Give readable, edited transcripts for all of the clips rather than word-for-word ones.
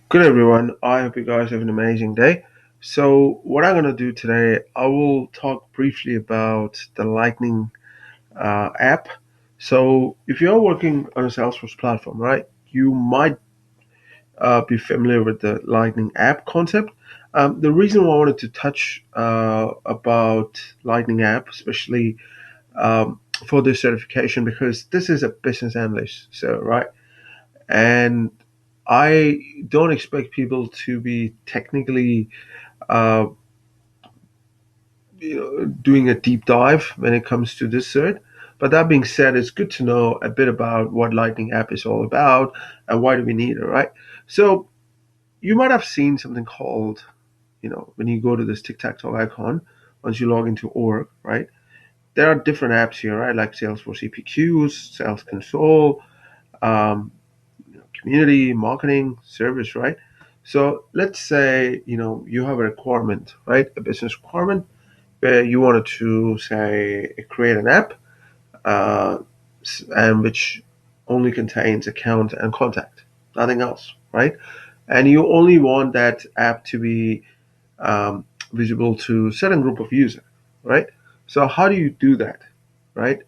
Good everyone. I hope you guys have an amazing day. So what I'm going to do today, I will talk briefly about the Lightning app. So if you're working on a Salesforce platform, right, you might be familiar with the Lightning app concept. The reason why I wanted to touch about Lightning app, especially for this certification, because this is a business analyst, so right, and I don't expect people to be technically uh, doing a deep dive when it comes to this cert. But that being said, it's good to know a bit about what Lightning app is all about and why do we need it, right? So you might have seen something called, when you go to this tic-tac-toe icon, once you log into org, right? There are different apps here, right? Like Salesforce EPQs, Sales Console, um, community, marketing, service, right? So let's say, you have a requirement, right? A business requirement where you wanted to say create an app uh, and which only contains account and contact, nothing else, right? And you only want that app to be um, visible to a certain group of users, right? So how do you do that, right?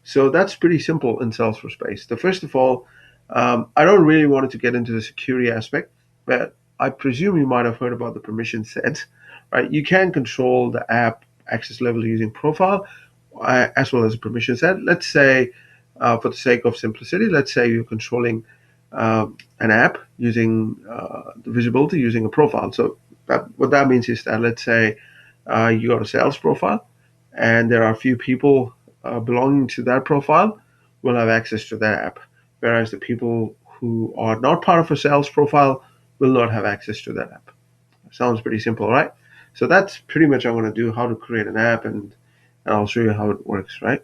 So that's pretty simple in Salesforce space. The first of all, I don't really want to get into the security aspect, but I presume you might have heard about the permission set, right? You can control the app access level using profile as well as a permission set. Let's say, for the sake of simplicity, let's say you're controlling an app using the visibility using a profile. So what that means is that let's say you got a sales profile, and there are a few people belonging to that profile will have access to that app, whereas the people who are not part of a sales profile will not have access to that app. Sounds pretty simple, right? So that's pretty much I'm going to do how to create an app, and I'll show you how it works, right?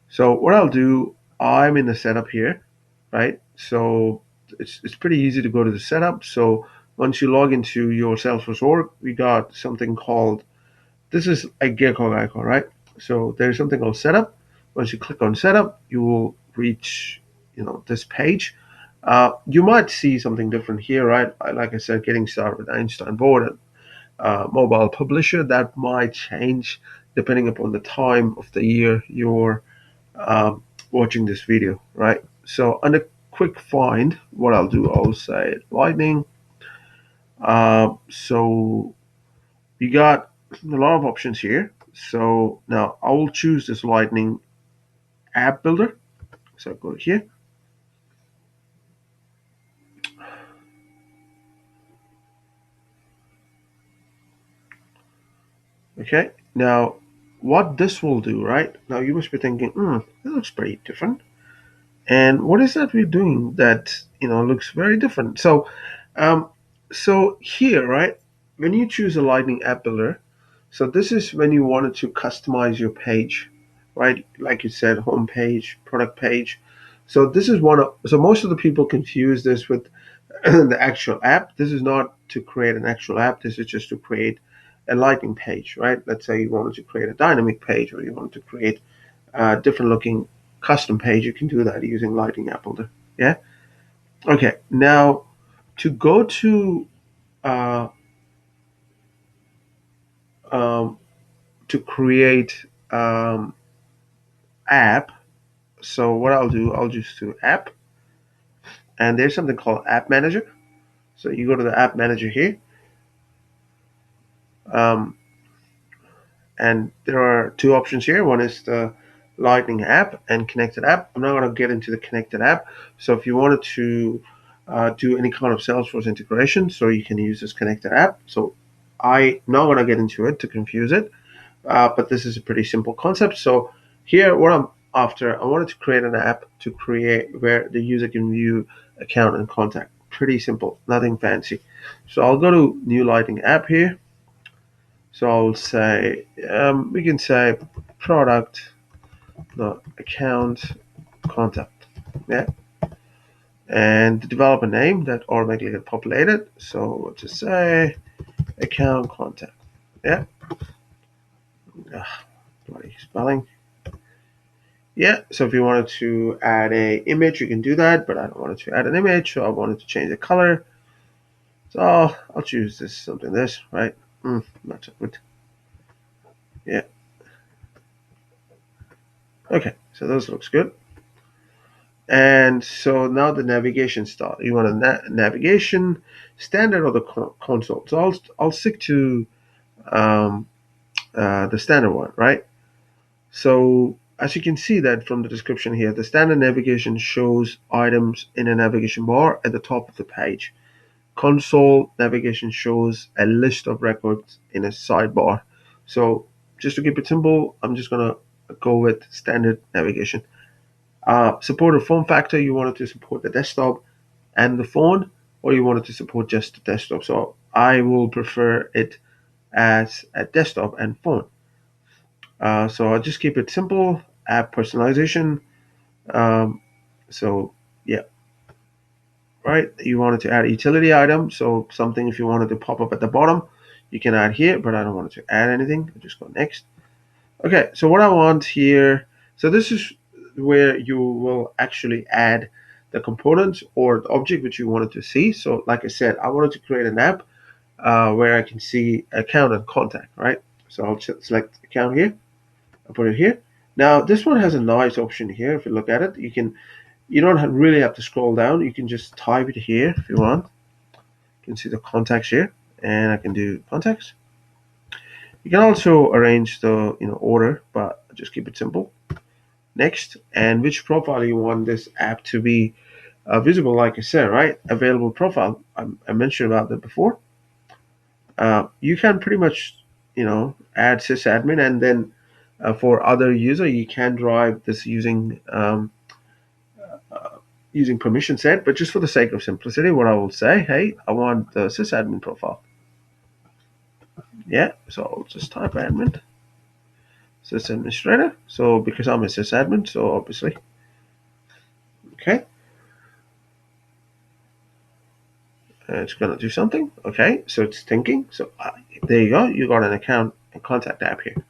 So what I'll do, I'm in the setup here, right? So it's pretty easy to go to the setup. So once you log into your Salesforce org, we got something called, this is a gecko icon, right? So there's something called setup. Once you click on setup, you will reach, this page. You might see something different here, right? Like I said, getting started with Einstein board and mobile publisher. That might change depending upon the time of the year you're watching this video, right? So under quick find, what I'll do, I'll say Lightning. So you got a lot of options here. So now I will choose this Lightning app builder. So I go here. Okay. Now what this will do, right? Now you must be thinking, that looks pretty different. And what is that we're doing that looks very different? Um, so here, right, when you choose a Lightning app builder, so this is when you wanted to customize your page, right? Like you said, home page, product page. So this is one of, so most of the people confuse this with the actual app. This is not to create an actual app. This is just to create a Lightning page, right? Let's say you wanted to create a dynamic page, or you wanted to create a different looking custom page. You can do that using Lightning app builder. Yeah. Okay. Now to go uh, um, to create app. So what I'll do, I'll just do app, and there's something called App Manager. So you go to the App Manager here, um, and there are two options here. One is the Lightning app and connected app. I'm not going to get into the connected app. So if you wanted to do any kind of Salesforce integration, so you can use this connected app. So I'm not going to get into it to confuse it, but this is a pretty simple concept. So here, what I'm after, I wanted to create an app to create where the user can view account and contact. Pretty simple, nothing fancy. So I'll go to new Lightning app here. So I'll say, we can say product, the account, contact. Yeah. And the developer name that automatically get populated. So we'll just say account contact. Yeah. Ugh, bloody spelling. Yeah, so if you wanted to add a image, you can do that, but I don't want to add an image, so I wanted to change the color. So I'll choose this something this, right? Not so good. Yeah. Okay. So those looks good. And so now the navigation style. You want a navigation standard or the console. So I'll stick to um, the standard one, right? So as you can see that from the description here, the standard navigation shows items in a navigation bar at the top of the page. Console navigation shows a list of records in a sidebar. So just to keep it simple, I'm just gonna go with standard navigation. Support a form factor. You wanted to support the desktop and the phone, or you wanted to support just the desktop. So I will prefer it as a desktop and phone. So I'll just keep it simple. App personalization. Um, so yeah, right. You wanted to add utility item. So something if you wanted to pop up at the bottom, you can add here. But I don't want to add anything. I'll just go next. Okay. So what I want here. So this is where you will actually add the components or the object which you wanted to see. So like I said, I wanted to create an app where I can see account and contact. Right. So I'll select account here. I'll put it here. Now this one has a nice option here. If you look at it, you don't really have to scroll down. You can just type it here if you want. You can see the contacts here, and I can do contacts. You can also arrange the order, but just keep it simple. Next, and which profile you want this app to be visible, like I said, right? Available profile. I mentioned about that before. You can pretty much add sysadmin, and then for other user, you can drive this using permission set, but just for the sake of simplicity, what I will say, hey, I want the sysadmin profile. Yeah, so I'll just type admin, sysadministrator. So because I'm a sysadmin, so obviously, okay, it's gonna do something. Okay, so it's thinking. So there you go. You got an account and contact app here.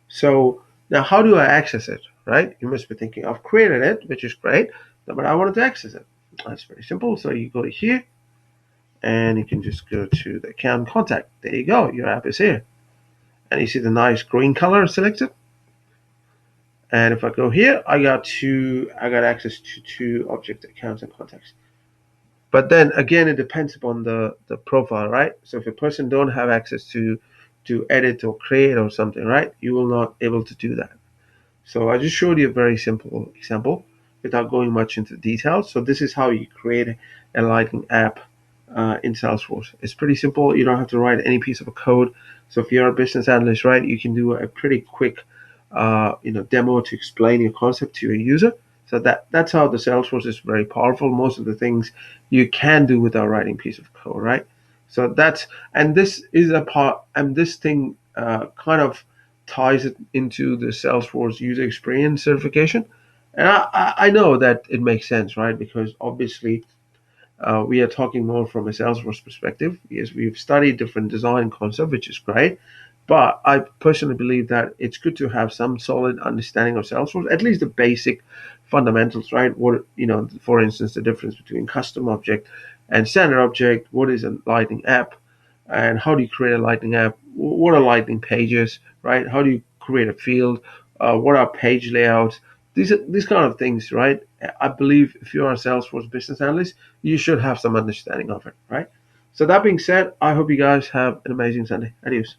So now, how do I access it? Right? You must be thinking, I've created it, which is great, but I wanted to access it. That's very simple. So you go to here, and you can just go to the account contact. There you go. Your app is here. And you see the nice green color selected. And if I go here, I got access to two object accounts and contacts. But then again, it depends upon the profile, right? So if a person don't have access to edit or create or something, right, you will not able to do that. So I just showed you a very simple example without going much into details. So this is how you create a Lightning app in Salesforce. It's pretty simple. You don't have to write any piece of code. So if you're a business analyst, right, you can do a pretty quick, demo to explain your concept to your user. So that's how the Salesforce is very powerful. Most of the things you can do without writing piece of code, right? So that's and this is a part, and this thing kind of ties it into the Salesforce user experience certification. And I know that it makes sense, right? Because obviously we are talking more from a Salesforce perspective. Yes, we've studied different design concepts, which is great. But I personally believe that it's good to have some solid understanding of Salesforce, at least the basic fundamentals, right? What for instance, the difference between custom object and standard object. What is a Lightning app, and how do you create a Lightning app? What are Lightning pages, right? How do you create a field? What are page layouts? These kind of things, right? I believe if you are a Salesforce business analyst, you should have some understanding of it, right? So that being said, I hope you guys have an amazing Sunday. Adios.